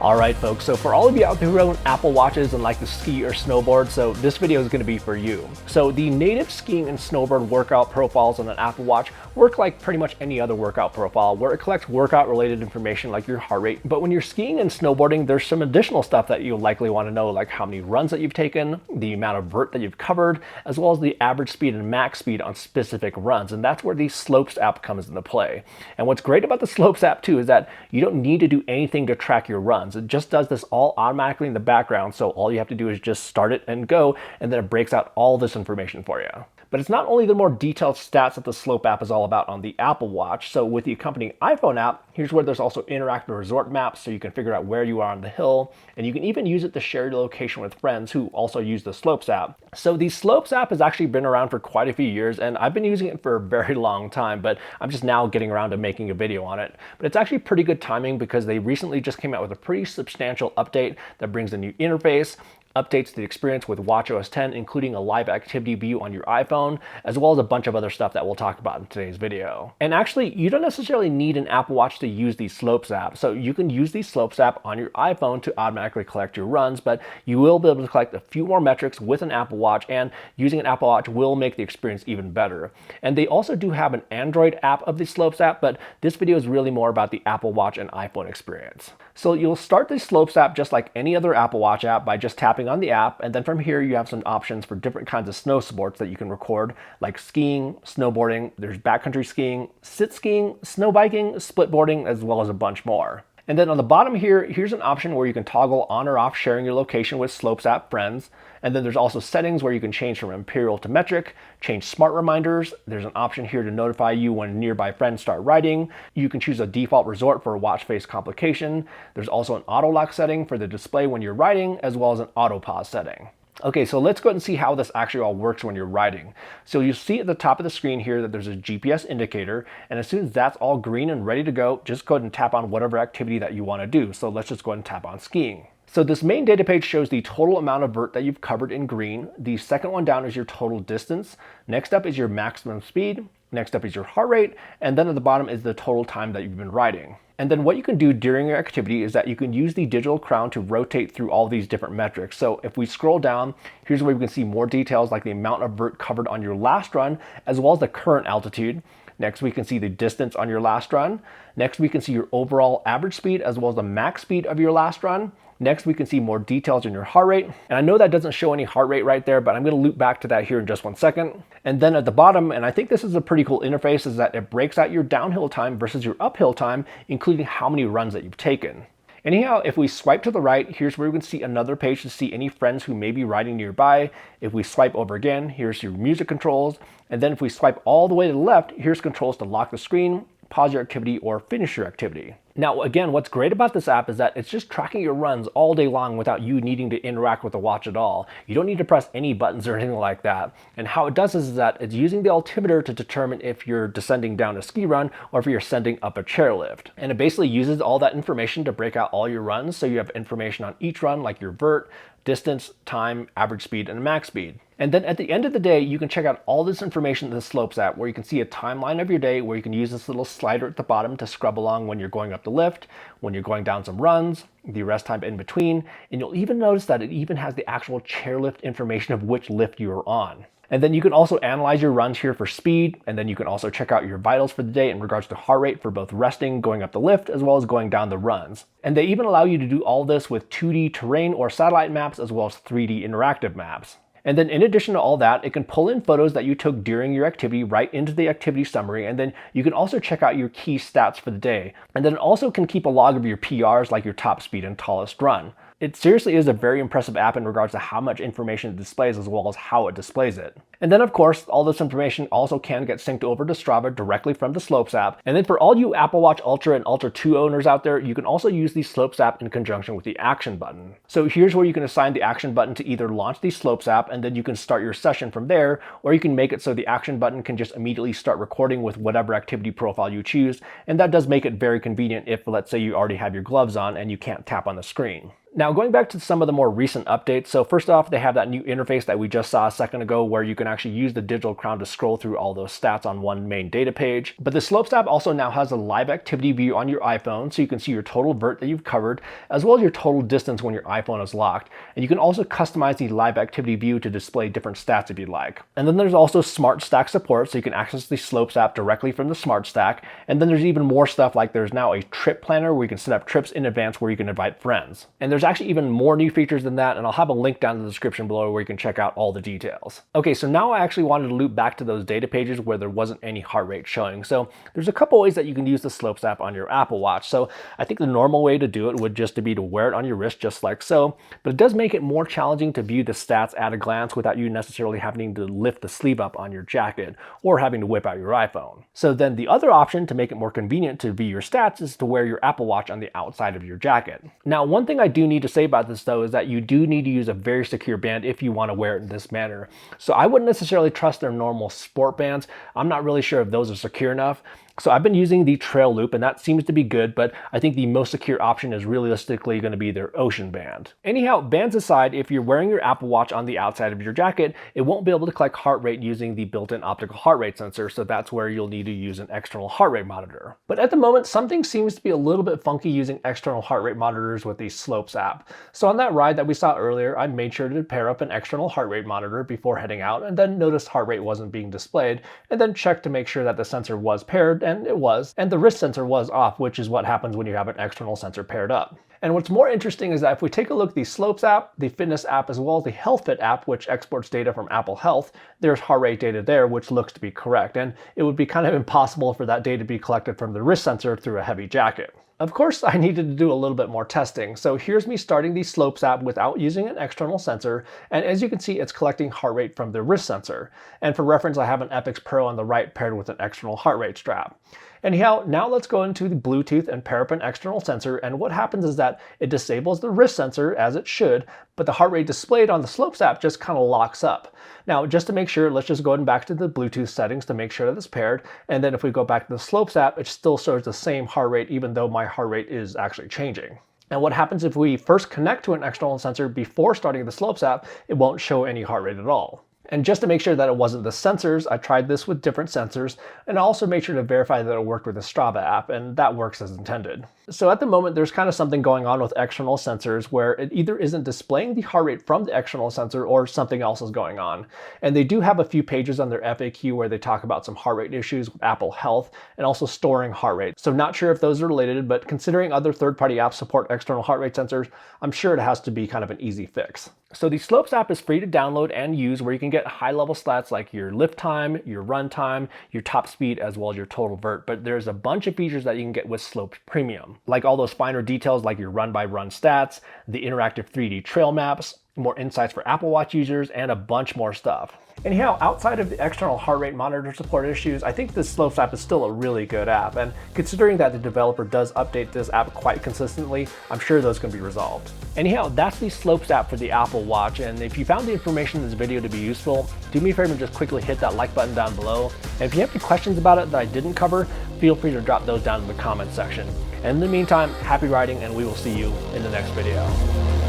Alright folks, so for all of you out there who own Apple Watches and like to ski or snowboard, so this video is going to be for you. So the native skiing and snowboard workout profiles on an Apple Watch work like pretty much any other workout profile, where it collects workout related information like your heart rate. But when you're skiing and snowboarding, there's some additional stuff that you'll likely want to know, like how many runs that you've taken, the amount of vert that you've covered, as well as the average speed and max speed on specific runs. And that's where the Slopes app comes into play. And what's great about the Slopes app too is that you don't need to do anything to track your runs. It just does this all automatically in the background, so all you have to do is just start it and go, and then it breaks out all this information for you. But it's not only the more detailed stats that the Slope app is all about on the Apple Watch. So with the accompanying iPhone app, here's where there's also interactive resort maps, so you can figure out where you are on the hill, and you can even use it to share your location with friends who also use the Slopes app. So the Slopes app has actually been around for quite a few years, and I've been using it for a very long time, but I'm just now getting around to making a video on it. But it's actually pretty good timing because they recently just came out with a pretty substantial update that brings a new interface, updates the experience with watchOS 10, including a live activity view on your iPhone, as well as a bunch of other stuff that we'll talk about in today's video. And actually, you don't necessarily need an Apple Watch to use the Slopes app. So you can use the Slopes app on your iPhone to automatically collect your runs, but you will be able to collect a few more metrics with an Apple Watch, and using an Apple Watch will make the experience even better. And they also do have an Android app of the Slopes app, but this video is really more about the Apple Watch and iPhone experience. So you'll start the Slopes app just like any other Apple Watch app by just tapping on the app, and then from here you have some options for different kinds of snow sports that you can record, like skiing, snowboarding, there's backcountry skiing, sit skiing, snow biking, splitboarding, as well as a bunch more. And then on the bottom here, here's an option where you can toggle on or off sharing your location with Slopes app friends. And then there's also settings where you can change from imperial to metric, change smart reminders. There's an option here to notify you when nearby friends start riding. You can choose a default resort for a watch face complication. There's also an auto lock setting for the display when you're riding, as well as an auto pause setting. Okay, so let's go ahead and see how this actually all works when you're riding. So you see at the top of the screen here that there's a GPS indicator, and as soon as that's all green and ready to go, just go ahead and tap on whatever activity that you want to do. So let's just go ahead and tap on skiing. So this main data page shows the total amount of vert that you've covered in green. The second one down is your total distance. Next up is your maximum speed. Next up is your heart rate. And then at the bottom is the total time that you've been riding. And then what you can do during your activity is that you can use the digital crown to rotate through all these different metrics. So if we scroll down, here's where we can see more details like the amount of vert covered on your last run, as well as the current altitude. Next, we can see the distance on your last run. Next, we can see your overall average speed as well as the max speed of your last run. Next, we can see more details in your heart rate. And I know that doesn't show any heart rate right there, but I'm going to loop back to that here in just one second. And then at the bottom, and I think this is a pretty cool interface, is that it breaks out your downhill time versus your uphill time, including how many runs that you've taken. Anyhow, if we swipe to the right, here's where we can see another page to see any friends who may be riding nearby. If we swipe over again, here's your music controls. And then if we swipe all the way to the left, here's controls to lock the screen, pause your activity, or finish your activity. Now, again, what's great about this app is that it's just tracking your runs all day long without you needing to interact with the watch at all. You don't need to press any buttons or anything like that. And how it does this is that it's using the altimeter to determine if you're descending down a ski run or if you're ascending up a chairlift. And it basically uses all that information to break out all your runs, so you have information on each run like your vert, distance, time, average speed, and max speed. And then at the end of the day, you can check out all this information in the Slopes app, where you can see a timeline of your day, where you can use this little slider at the bottom to scrub along when you're going up the lift, when you're going down some runs, the rest time in between. And you'll even notice that it even has the actual chairlift information of which lift you're on. And then you can also analyze your runs here for speed, and then you can also check out your vitals for the day in regards to heart rate for both resting, going up the lift, as well as going down the runs. And they even allow you to do all this with 2D terrain or satellite maps, as well as 3D interactive maps. And then in addition to all that, it can pull in photos that you took during your activity right into the activity summary, and then you can also check out your key stats for the day. And then it also can keep a log of your PRs, like your top speed and tallest run. It seriously is a very impressive app in regards to how much information it displays, as well as how it displays it. And then of course, all this information also can get synced over to Strava directly from the Slopes app. And then for all you Apple Watch Ultra and Ultra 2 owners out there, you can also use the Slopes app in conjunction with the Action button. So here's where you can assign the Action button to either launch the Slopes app, and then you can start your session from there, or you can make it so the Action button can just immediately start recording with whatever activity profile you choose. And that does make it very convenient if, let's say, you already have your gloves on and you can't tap on the screen. Now, going back to some of the more recent updates, so first off, they have that new interface that we just saw a second ago where you can actually use the digital crown to scroll through all those stats on one main data page. But the Slopes app also now has a live activity view on your iPhone, so you can see your total vert that you've covered, as well as your total distance when your iPhone is locked. And you can also customize the live activity view to display different stats if you'd like. And then there's also Smart Stack support, so you can access the Slopes app directly from the Smart Stack. And then there's even more stuff, like there's now a trip planner where you can set up trips in advance where you can invite friends. And there's actually even more new features than that, and I'll have a link down in the description below where you can check out all the details. Okay, so now I actually wanted to loop back to those data pages where there wasn't any heart rate showing. So there's a couple ways that you can use the Slopes app on your Apple Watch. So I think the normal way to do it would just be to wear it on your wrist just like so, but it does make it more challenging to view the stats at a glance without you necessarily having to lift the sleeve up on your jacket or having to whip out your iPhone. So then the other option to make it more convenient to view your stats is to wear your Apple Watch on the outside of your jacket. Now, one thing I do need to say about this though is that you do need to use a very secure band if you want to wear it in this manner. So I wouldn't necessarily trust their normal sport bands. I'm not really sure if those are secure enough. So I've been using the Trail Loop, and that seems to be good, but I think the most secure option is realistically going to be their Ocean Band. Anyhow, bands aside, if you're wearing your Apple Watch on the outside of your jacket, it won't be able to collect heart rate using the built-in optical heart rate sensor, so that's where you'll need to use an external heart rate monitor. But at the moment, something seems to be a little bit funky using external heart rate monitors with the Slopes app. So on that ride that we saw earlier, I made sure to pair up an external heart rate monitor before heading out, and then noticed heart rate wasn't being displayed, and then checked to make sure that the sensor was paired, and it was, and the wrist sensor was off, which is what happens when you have an external sensor paired up. And what's more interesting is that if we take a look at the Slopes app, the Fitness app, as well as the HealthFit app, which exports data from Apple Health, there's heart rate data there, which looks to be correct. And it would be kind of impossible for that data to be collected from the wrist sensor through a heavy jacket. Of course, I needed to do a little bit more testing. So here's me starting the Slopes app without using an external sensor. And as you can see, it's collecting heart rate from the wrist sensor. And for reference, I have an Epix Pro on the right paired with an external heart rate strap. Anyhow, now let's go into the Bluetooth and pair up an external sensor, and what happens is that it disables the wrist sensor as it should, but the heart rate displayed on the Slopes app just kind of locks up. Now, just to make sure, let's just go ahead and back to the Bluetooth settings to make sure that it's paired, and then if we go back to the Slopes app, it still shows the same heart rate even though my heart rate is actually changing. And what happens if we first connect to an external sensor before starting the Slopes app, it won't show any heart rate at all. And just to make sure that it wasn't the sensors, I tried this with different sensors, and I also made sure to verify that it worked with the Strava app, and that works as intended. So at the moment, there's kind of something going on with external sensors where it either isn't displaying the heart rate from the external sensor or something else is going on. And they do have a few pages on their FAQ where they talk about some heart rate issues with Apple Health and also storing heart rate. So not sure if those are related, but considering other third-party apps support external heart rate sensors, I'm sure it has to be kind of an easy fix. So the Slopes app is free to download and use, where you can get high-level stats like your lift time, your run time, your top speed, as well as your total vert. But there's a bunch of features that you can get with Slopes Premium, like all those finer details like your run-by-run stats, the interactive 3D trail maps, more insights for Apple Watch users, and a bunch more stuff. Anyhow, outside of the external heart rate monitor support issues, I think this Slopes app is still a really good app, and considering that the developer does update this app quite consistently, I'm sure those can be resolved. Anyhow, that's the Slopes app for the Apple Watch, and if you found the information in this video to be useful, do me a favor and just quickly hit that like button down below. And if you have any questions about it that I didn't cover, feel free to drop those down in the comments section. And in the meantime, happy riding, and we will see you in the next video.